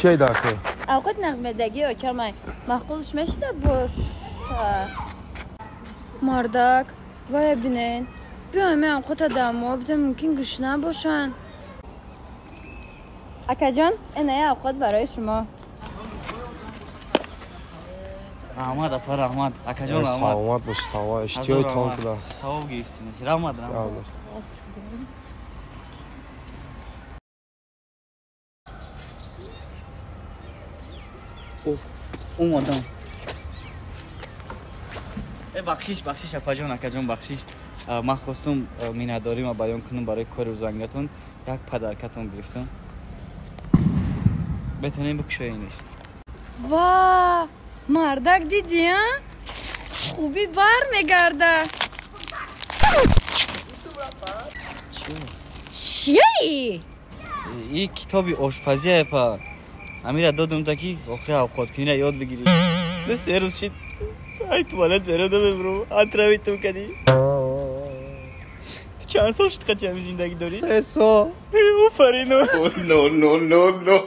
چی داخل؟ اوقات نغمدگی و کلمه محقولش میشه باش مردک وای ببینین بیایم اوقات دمو بده ممکن گشنه باشن اکا جان اینه اوقات برای شما رحمت افر رحمت اکا جان رحمت سلامت باش سلامت اشتیای تام کده ثواب گرفتین رحمت رحمت اومدم بخشش اپا جان اکا جان بخشش من خواستم مینداری ما بیان کنم برای کار روزانگتون یک پدرکتون گرفتم بتونیم بکشوینش وا مردک دیدی ها خوبی بر میگرده چیه این کتابی آشپزی اپا امیره دادم تا که آخه اوقات کنی یاد بگیری ده 3 روز شد ای توالت برو برو انترویتم کردی تو چند سال شد قطعی همی زندگی داری؟ 3 سال او فرینو No, no, no, no.